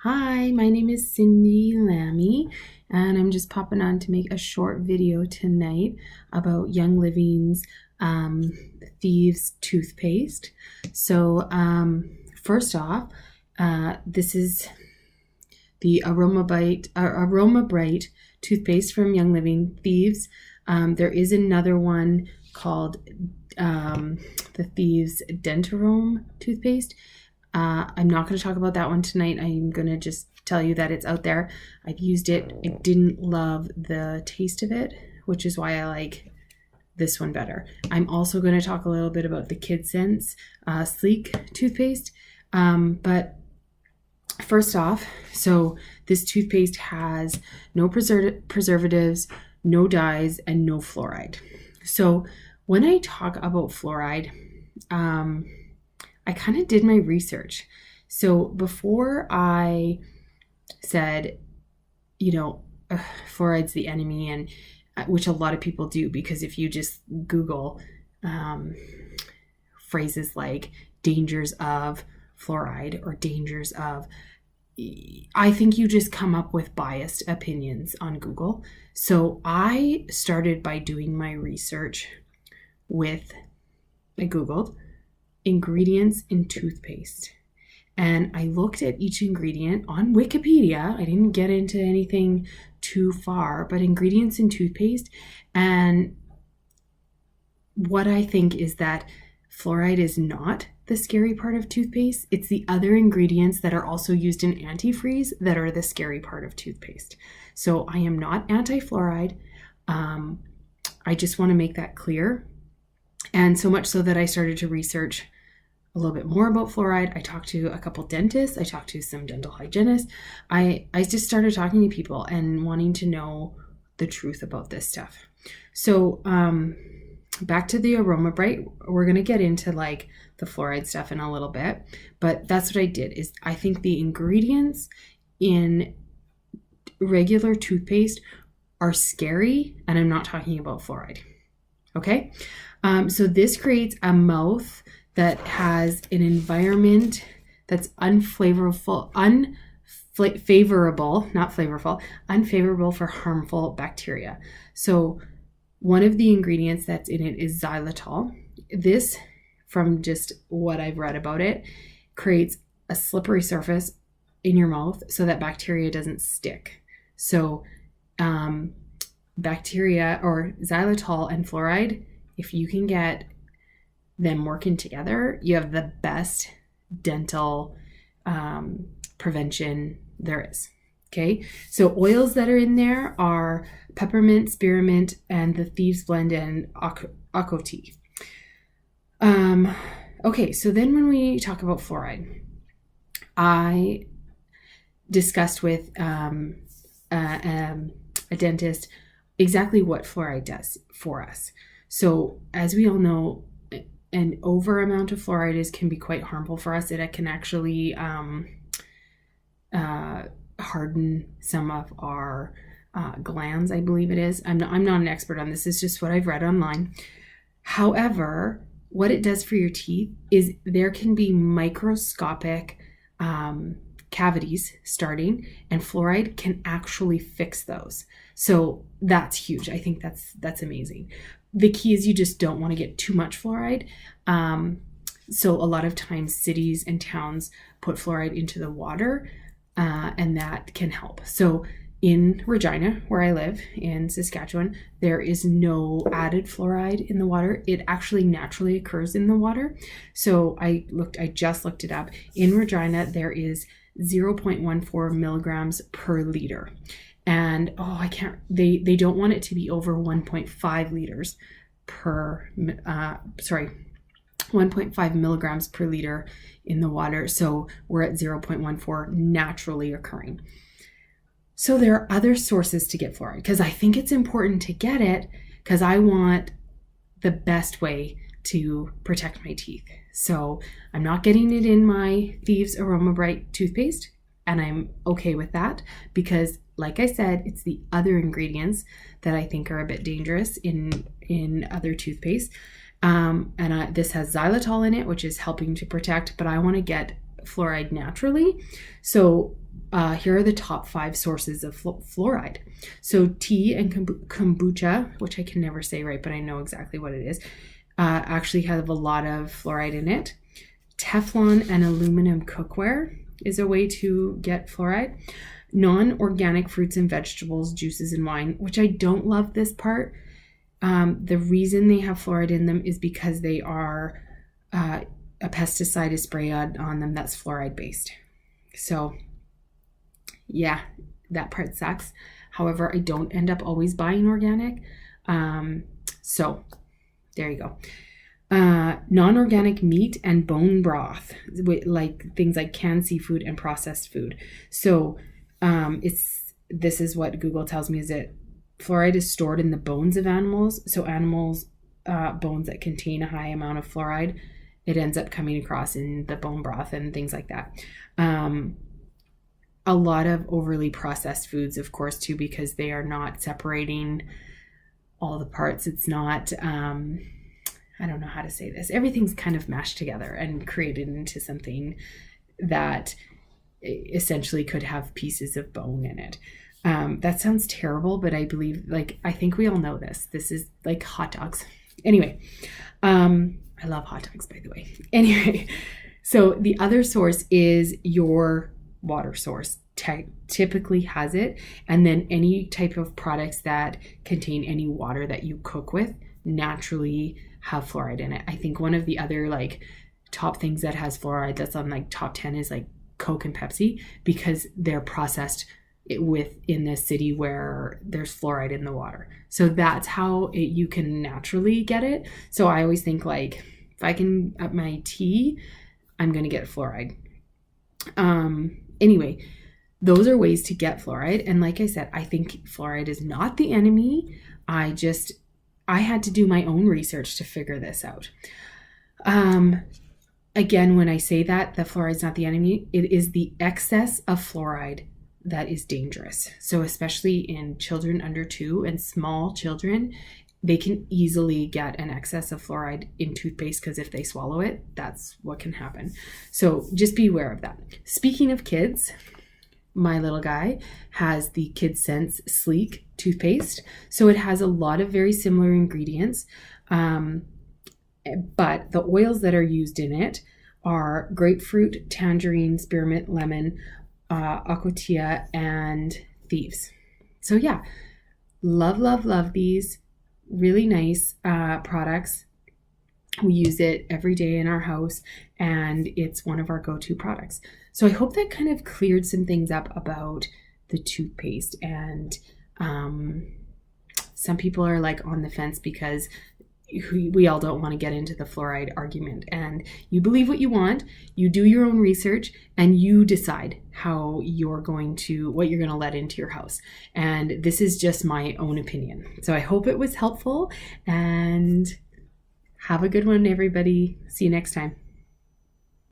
Hi, my name is Cindy Lammy, and I'm just popping on to make a short video tonight about Young Living's Thieves Toothpaste. So, first off, this is the Aromabright toothpaste from Young Living Thieves. There is another one called the Thieves Dentarome toothpaste. I'm not going to talk about that one tonight. I'm going to just tell you that it's out there. I've used it. I didn't love the taste of it, which is why I like this one better. I'm also going to talk a little bit about the Kid Sense Sleek toothpaste. But first off, so this toothpaste has no preservatives, no dyes, and no fluoride. So when I talk about fluoride, I kind of did my research. So before I said, fluoride's the enemy, and which a lot of people do, because if you just Google phrases like dangers of fluoride or dangers of, I think you just come up with biased opinions on Google. So I started by doing my research I Googled ingredients in toothpaste, and I looked at each ingredient on Wikipedia. I didn't get into anything too far, but ingredients in toothpaste, and what I think is that fluoride is not the scary part of toothpaste. It's the other ingredients that are also used in antifreeze that are the scary part of toothpaste. So I am not anti-fluoride. I just want to make that clear. And so much so that I started to research a little bit more about fluoride. I talked to a couple dentists. I talked to some dental hygienists. I just started talking to people and wanting to know the truth about this stuff. So back to the Aromabright. We're going to get into like the fluoride stuff in a little bit. But that's what I did, is I think the ingredients in regular toothpaste are scary. And I'm not talking about fluoride. Okay? So this creates a mouth that has an environment that's unfavorable for harmful bacteria. So one of the ingredients that's in it is xylitol. This, from just what I've read about it, creates a slippery surface in your mouth so that bacteria doesn't stick. So bacteria, or xylitol and fluoride, if you can get them working together, you have the best dental prevention there is. Okay, so oils that are in there are peppermint, spearmint, and the Thieves Blend and Akoti. Okay, so then when we talk about fluoride, I discussed with a dentist exactly what fluoride does for us. So as we all know, an over amount of fluoride can be quite harmful for us. It can actually harden some of our glands, I believe it is. I'm not an expert on this. It's just what I've read online. However, what it does for your teeth is there can be microscopic cavities starting, and fluoride can actually fix those. So that's huge. I think that's amazing. The key is you just don't want to get too much fluoride. So a lot of times cities and towns put fluoride into the water, and that can help. So in Regina, where I live in Saskatchewan, there is no added fluoride in the water. It actually naturally occurs in the water. So I just looked it up. In Regina, there is 0.14 milligrams per liter. And they don't want it to be over 1.5 liters 1.5 milligrams per liter in the water. So we're at 0.14 naturally occurring. So there are other sources to get fluoride, because I think it's important to get it, because I want the best way to protect my teeth. So I'm not getting it in my Thieves Aromabright toothpaste, and I'm okay with that, because like I said, it's the other ingredients that I think are a bit dangerous in other toothpaste. This has xylitol in it, which is helping to protect, but I want to get fluoride naturally. So here are the top 5 sources of fluoride. So tea and kombucha, which I can never say right, but I know exactly what it is, actually have a lot of fluoride in it. Teflon and aluminum cookware is a way to get fluoride. Non-organic fruits and vegetables, juices and wine, which I don't love this part. The reason they have fluoride in them is because they are a pesticide is sprayed on them that's fluoride based. So yeah, that part sucks. However, I don't end up always buying organic. So there you go. Non-organic meat and bone broth, like things like canned seafood and processed food. So this is what Google tells me, is that fluoride is stored in the bones of animals. So animals, bones that contain a high amount of fluoride, it ends up coming across in the bone broth and things like that. A lot of overly processed foods, of course, too, because they are not separating all the parts. It's not, I don't know how to say this. Everything's kind of mashed together and created into something that essentially could have pieces of bone in it. That sounds terrible, but I believe, I think we all know this. This is like hot dogs. Anyway, I love hot dogs, by the way. Anyway, so the other source is your water source. Typically has it. And then any type of products that contain any water that you cook with naturally have fluoride in it. I think one of the other top things that has fluoride that's on top 10 is Coke and Pepsi, because they're processed within the city where there's fluoride in the water. So that's how you can naturally get it. So I always think if I can up my tea, I'm going to get fluoride. Anyway, those are ways to get fluoride. And like I said, I think fluoride is not the enemy. I had to do my own research to figure this out. Again, when I say that the fluoride is not the enemy, it is the excess of fluoride that is dangerous. So especially in children under 2 and small children, they can easily get an excess of fluoride in toothpaste, because if they swallow it, that's what can happen. So just be aware of that. Speaking of kids, my little guy has the Kid Sense Sleek toothpaste. So it has a lot of very similar ingredients, but the oils that are used in it are grapefruit, tangerine, spearmint, lemon, aquatia, and thieves. So yeah, love these. Really nice products. We use it every day in our house, and it's one of our go-to products. So I hope that kind of cleared some things up about the toothpaste. And some people are on the fence because we all don't want to get into the fluoride argument. And you believe what you want, you do your own research, and you decide what you're going to let into your house. And this is just my own opinion. So I hope it was helpful, and have a good one, everybody. See you next time.